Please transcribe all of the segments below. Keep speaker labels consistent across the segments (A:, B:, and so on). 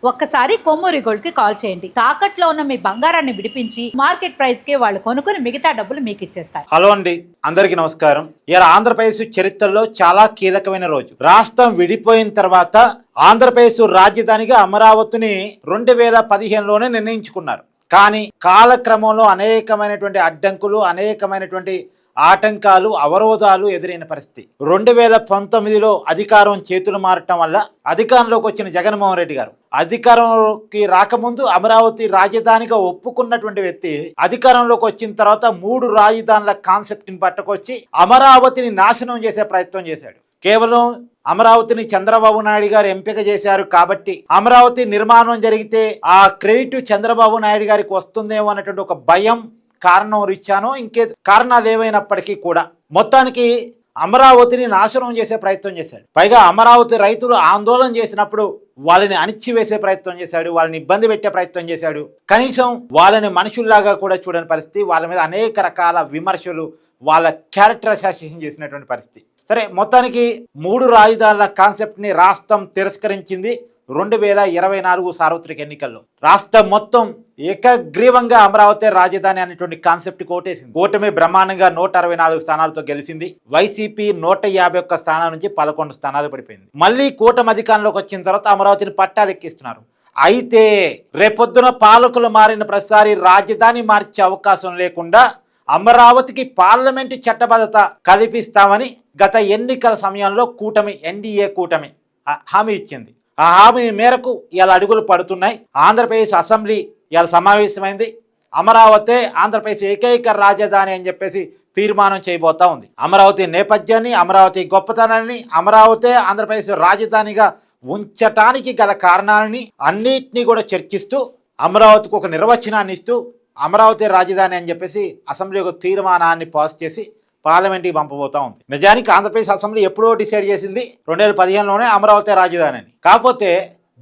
A: ఒక్కసారి కొమ్మూరి గోల్డ్ కి కాల్ చేయండి. తాకట్లో ఉన్న మీ బంగారాన్ని విడిపించి మార్కెట్ ప్రైస్ కి వాళ్ళు కొనుక్కుని మిగతా డబ్బులు మీకు ఇచ్చేస్తారు.
B: హలో అండి, అందరికీ నమస్కారం. ఇలా ఆంధ్రప్రదేశ్ చరిత్రలో చాలా కీలకమైన రోజు. రాష్ట్రం విడిపోయిన తర్వాత ఆంధ్రప్రదేశ్ రాజధానిగా అమరావతిని 2015లోనే నిర్ణయించుకున్నారు. కానీ కాలక్రమంలో అనేకమైనటువంటి అడ్డంకులు, అనేకమైనటువంటి ఆటంకాలు, అవరోధాలు ఎదురైన పరిస్థితి. 2019లో అధికారం చేతులు మారటం వల్ల అధికారంలోకి వచ్చిన జగన్మోహన్ రెడ్డి గారు అధికారంలోకి రాకముందు అమరావతి రాజధానిగా ఒప్పుకున్నటువంటి వ్యక్తి అధికారంలోకి వచ్చిన తర్వాత 3 రాజధానుల కాన్సెప్ట్ని పట్టుకొచ్చి అమరావతిని నాశనం చేసే ప్రయత్నం చేశాడు. కేవలం అమరావతిని చంద్రబాబు నాయుడు గారు ఎంపిక చేశారు కాబట్టి అమరావతి నిర్మాణం జరిగితే ఆ క్రెడిట్ చంద్రబాబు నాయుడు గారికి వస్తుందేమో అన్నటువంటి ఒక భయం కారణం రీత్యానో ఇంకే కారణాలు ఏవైనప్పటికీ కూడా మొత్తానికి అమరావతిని నాశనం చేసే ప్రయత్నం చేశాడు. పైగా అమరావతి రైతులు ఆందోళన చేసినప్పుడు వాళ్ళని అణిచివేసే ప్రయత్నం చేశాడు, వాళ్ళని ఇబ్బంది పెట్టే ప్రయత్నం చేశాడు. కనీసం వాళ్ళని మనుషుల్లాగా కూడా చూడని పరిస్థితి, వాళ్ళ మీద అనేక రకాల విమర్శలు, వాళ్ళ క్యారెక్టర్ అసాసినేషన్ చేసినటువంటి పరిస్థితి. సరే, మొత్తానికి 3 రాజధానుల కాన్సెప్ట్ని రాష్ట్రం తిరస్కరించింది. 2024 సార్వత్రిక ఎన్నికల్లో రాష్ట్రం మొత్తం ఏకగ్రీవంగా అమరావతి రాజధాని అనేటువంటి కాన్సెప్ట్ కోటేసింది. కూటమి బ్రహ్మాండంగా 164 స్థానాలతో గెలిచింది. వైసీపీ 151 స్థానాల నుంచి 11 స్థానాలు పడిపోయింది. మళ్ళీ కూటమి అధికారంలోకి వచ్చిన తర్వాత అమరావతిని పట్టాలెక్కిస్తున్నారు. అయితే రేపొద్దున పాలకులు మారిన ప్రతిసారి రాజధాని మార్చే అవకాశం లేకుండా అమరావతికి పార్లమెంటు చట్టబద్ధత కల్పిస్తామని గత ఎన్నికల సమయంలో ఎన్డీఏ కూటమి హామీ ఇచ్చింది. ఆ హామీ మేరకు ఇలా అడుగులు పడుతున్నాయి. ఆంధ్రప్రదేశ్ అసెంబ్లీ ఇలా సమావేశమైంది. అమరావతి ఆంధ్రప్రదేశ్ ఏకైక రాజధాని అని చెప్పేసి తీర్మానం చేయబోతా ఉంది. అమరావతి నేపథ్యాన్ని, అమరావతి గొప్పతనాన్ని, అమరావతి ఆంధ్రప్రదేశ్ రాజధానిగా ఉంచటానికి గల కారణాలని అన్నిటినీ కూడా చర్చిస్తూ అమరావతికి ఒక నిర్వచనాన్ని ఇస్తూ అమరావతి రాజధాని అని చెప్పేసి అసెంబ్లీ ఒక తీర్మానాన్ని పాస్ చేసి పార్లమెంట్కి పంపబోతా ఉంది. నిజానికి ఆంధ్రప్రదేశ్ అసెంబ్లీ ఎప్పుడో డిసైడ్ చేసింది 2015లోనే అమరావతి రాజధాని అని. కాకపోతే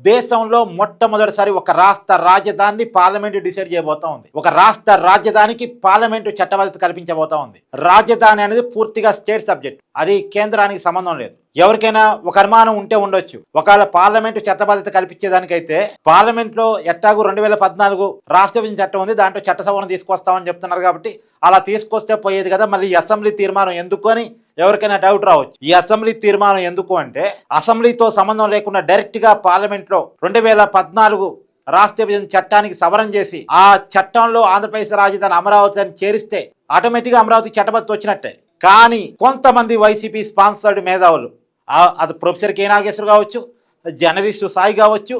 B: దేశంలో మొట్టమొదటిసారి ఒక రాష్ట్ర రాజధానిని పార్లమెంటు డిసైడ్ చేయబోతా ఉంది. ఒక రాష్ట్ర రాజధానికి పార్లమెంటు చట్టబద్ధత కల్పించబోతా ఉంది. రాజధాని అనేది పూర్తిగా స్టేట్ సబ్జెక్ట్, అది కేంద్రానికి సంబంధం లేదు. ఎవరికైనా ఒక అనుమానం ఉంటే ఉండొచ్చు, ఒకవేళ పార్లమెంటు చట్టబద్ధత కల్పించేదానికైతే పార్లమెంట్లో ఎట్టాగు 2014 రాష్ట్ర విభజన చట్టం ఉంది, దాంట్లో చట్ట సవరణ తీసుకొస్తామని చెప్తున్నారు. కాబట్టి అలా తీసుకొస్తే పోయేది కదా, మళ్ళీ ఈ అసెంబ్లీ తీర్మానం ఎందుకు అని ఎవరికైనా డౌట్ రావచ్చు. ఈ అసెంబ్లీ తీర్మానం ఎందుకు అంటే అసెంబ్లీతో సంబంధం లేకుండా డైరెక్ట్గా పార్లమెంట్లో 2014 రాష్ట్ర విభజన చట్టానికి సవరణ చేసి ఆ చట్టంలో ఆంధ్రప్రదేశ్ రాజధాని అమరావతిని చేరిస్తే ఆటోమేటిక్గా అమరావతి చట్టబద్ధత వచ్చినట్టే. కానీ కొంతమంది వైసీపీ స్పాన్సర్డ్ మేధావులు, అది ప్రొఫెసర్ కె నాగేశ్వర్ కావచ్చు, జర్నలిస్టు సాయి కావచ్చు,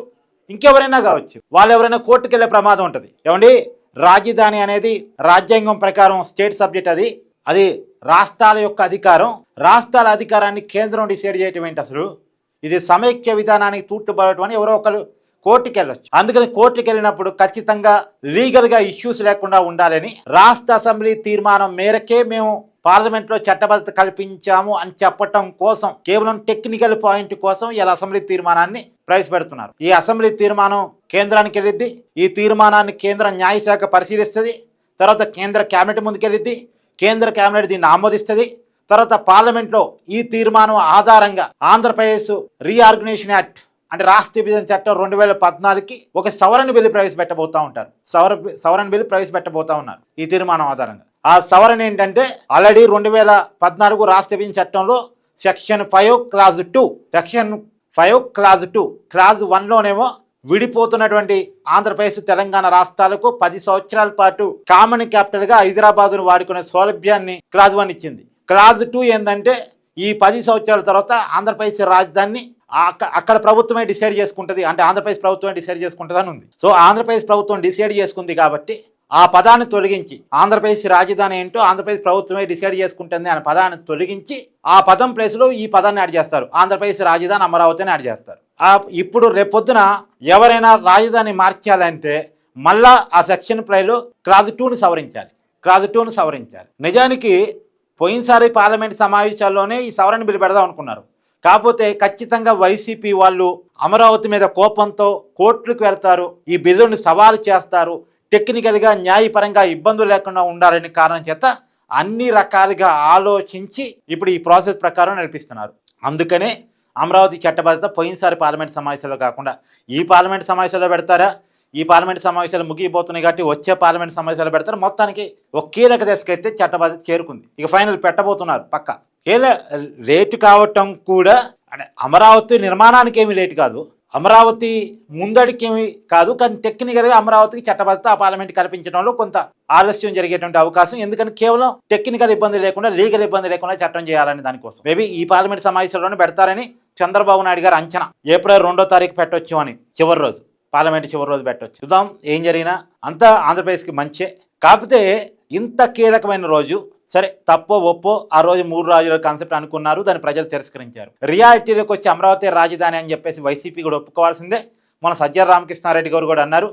B: ఇంకెవరైనా కావచ్చు, వాళ్ళు ఎవరైనా కోర్టుకు వెళ్ళే ప్రమాదం ఉంటుంది. ఏమండి, రాజధాని అనేది రాజ్యాంగం ప్రకారం స్టేట్ సబ్జెక్ట్, అది రాష్ట్రాల యొక్క అధికారం. రాష్ట్రాల అధికారాన్ని కేంద్రం డిసైడ్ చేయటం ఏంటి అసలు? ఇది సమైక్య విధానానికి తూట్టుపడటం అని ఎవరో ఒకరు కోర్టుకు వెళ్ళొచ్చు. అందుకని కోర్టుకు వెళ్ళినప్పుడు ఖచ్చితంగా లీగల్గా ఇష్యూస్ లేకుండా ఉండాలని రాష్ట్ర అసెంబ్లీ తీర్మానం మేరకే మేము పార్లమెంట్లో చట్టబద్ధత కల్పించాము అని చెప్పటం కోసం, కేవలం టెక్నికల్ పాయింట్ కోసం ఇలా అసెంబ్లీ తీర్మానాన్ని ప్రవేశపెడుతున్నారు. ఈ అసెంబ్లీ తీర్మానం కేంద్రానికి వెళ్ళిద్ది. ఈ తీర్మానాన్ని కేంద్ర న్యాయశాఖ పరిశీలిస్తుంది. తర్వాత కేంద్ర కేబినెట్ ముందుకెళ్ళిద్ది. కేంద్ర కేబినెట్ దీన్ని ఆమోదిస్తుంది. తర్వాత పార్లమెంట్లో ఈ తీర్మానం ఆధారంగా ఆంధ్రప్రదేశ్ రీఆర్గనైజేషన్ యాక్ట్ అంటే రాష్ట్ర విభజన చట్టం 2014కి ఒక సవరణ బిల్లు ప్రవేశపెట్టబోతా ఉంటారు. సవరణ బిల్లు ప్రవేశపెట్టబోతా ఉన్నారు ఈ తీర్మానం ఆధారంగా. ఆ సవరణ ఏంటంటే ఆల్రెడీ 2014 రాష్ట్ర విభజన చట్టంలో సెక్షన్ 5 క్లాజ్ 2 క్లాజ్ 1లోనేమో విడిపోతున్నటువంటి ఆంధ్రప్రదేశ్ తెలంగాణ రాష్ట్రాలకు 10 సంవత్సరాల పాటు కామన్ క్యాపిటల్గా హైదరాబాదును వాడుకునే సౌలభ్యాన్ని క్లాజ్ 1 ఇచ్చింది. క్లాజ్ 2 ఏంటంటే ఈ 10 సంవత్సరాల తర్వాత ఆంధ్రప్రదేశ్ రాజధానిని అక్కడ ప్రభుత్వమే డిసైడ్ చేసుకుంటుంది, అంటే ఆంధ్రప్రదేశ్ ప్రభుత్వమే డిసైడ్ చేసుకుంటుంది అని ఉంది. సో ఆంధ్రప్రదేశ్ ప్రభుత్వం డిసైడ్ చేసుకుంది కాబట్టి ఆ పదాన్ని తొలగించి ఆంధ్రప్రదేశ్ రాజధాని ఏంటో ఆంధ్రప్రదేశ్ ప్రభుత్వమే డిసైడ్ చేసుకుంటుంది అనే పదాన్ని తొలగించి ఆ పదం ప్లేస్లో ఈ పదాన్ని యాడ్ చేస్తారు. ఆంధ్రప్రదేశ్ రాజధాని అమరావతిని యాడ్ చేస్తారు. ఇప్పుడు రేపొద్దున ఎవరైనా రాజధాని మార్చాలంటే మళ్ళా ఆ సెక్షన్ ప్రైలో క్లాజ్ 2ని సవరించాలి. నిజానికి పోయినసారి పార్లమెంట్ సమావేశాల్లోనే ఈ సవరణ బిల్లు పెడదాం అనుకున్నారు. కాకపోతే ఖచ్చితంగా వైసీపీ వాళ్ళు అమరావతి మీద కోపంతో కోర్టులకు వెళ్తారు, ఈ బిల్లుని సవాలు చేస్తారు, టెక్నికల్గా న్యాయపరంగా ఇబ్బందులు లేకుండా ఉండాలనే కారణం చేత అన్ని రకాలుగా ఆలోచించి ఇప్పుడు ఈ ప్రాసెస్ ప్రకారం నడిపిస్తున్నారు. అందుకనే అమరావతి చట్టబద్ధత పోయినసారి పార్లమెంట్ సమావేశాల్లో కాకుండా ఈ పార్లమెంట్ సమావేశాల్లో పెడతారా? ఈ పార్లమెంట్ సమావేశాలు ముగిపోతున్నాయి కాబట్టి వచ్చే పార్లమెంట్ సమావేశాలు పెడతారు. మొత్తానికి ఒక కీలక దశకైతే చట్టబద్ధత చేరుకుంది. ఇక ఫైనల్ పెట్టబోతున్నారు పక్క. రేటు కావటం కూడా అంటే అమరావతి నిర్మాణానికి ఏమీ రేటు కాదు, అమరావతి ముందడికి ఏమి కాదు, కానీ టెక్నికల్గా అమరావతికి చట్టబద్ధత ఆ పార్లమెంట్ కల్పించడంలో కొంత ఆలస్యం జరిగేటువంటి అవకాశం. ఎందుకంటే కేవలం టెక్నికల్ ఇబ్బంది లేకుండా, లీగల్ ఇబ్బంది లేకుండా చట్టం చేయాలని దానికోసం మేబీ ఈ పార్లమెంట్ సమావేశంలోనే పెడతారని చంద్రబాబు నాయుడు గారు అంచనా. ఏప్రిల్ 2వ తారీఖు పెట్టొచ్చు అని, చివరి రోజు, పార్లమెంట్ చివరి రోజు పెట్టవచ్చు. చూద్దాం ఏం జరిగినా అంతా ఆంధ్రప్రదేశ్కి మంచే. కాకపోతే ఇంత కీలకమైన రోజు, సరే తప్పో ఒప్పో ఆ రోజు 3 రాజుల కాన్సెప్ట్ అనుకున్నారు, దాన్ని ప్రజలు తిరస్కరించారు. రియాలిటీలోకి వచ్చి అమరావతి రాజధాని అని చెప్పేసి వైసీపీ కూడా ఒప్పుకోవాల్సిందే. మన సజ్జల రామకృష్ణారెడ్డి గారు కూడా అన్నారు,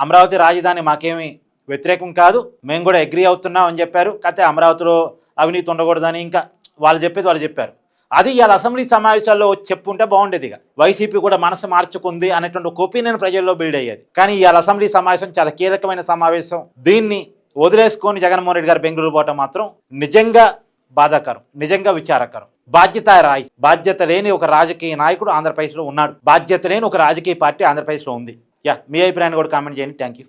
B: అమరావతి రాజధాని మాకేమీ వ్యతిరేకం కాదు, మేము కూడా అగ్రీ అవుతున్నాం అని చెప్పారు. కాకపోతే అమరావతిలో అవినీతి ఉండకూడదని ఇంకా వాళ్ళు చెప్పేది వాళ్ళు చెప్పారు. అది ఇవాళ అసెంబ్లీ సమావేశాల్లో చెప్పుంటే బాగుండేది. ఇక వైసీపీ కూడా మనసు మార్చుకుంది అనేటువంటి ఒక ఒపీనియన్ ప్రజల్లో బిల్డ్ అయ్యేది. కానీ ఇవాళ అసెంబ్లీ సమావేశం చాలా కీలకమైన సమావేశం. దీన్ని వదిలేసుకొని జగన్మోహన్ రెడ్డి గారు బెంగళూరు పోవటం మాత్రం నిజంగా బాధాకరం, నిజంగా విచారకరం. బాధ్యత లేని ఒక రాజకీయ నాయకుడు ఆంధ్రప్రదేశ్లో ఉన్నాడు. బాధ్యత లేని ఒక రాజకీయ పార్టీ ఆంధ్రప్రదేశ్లో ఉంది. మీ అభిప్రాయాన్ని కూడా కామెంట్ చేయండి. Thank you.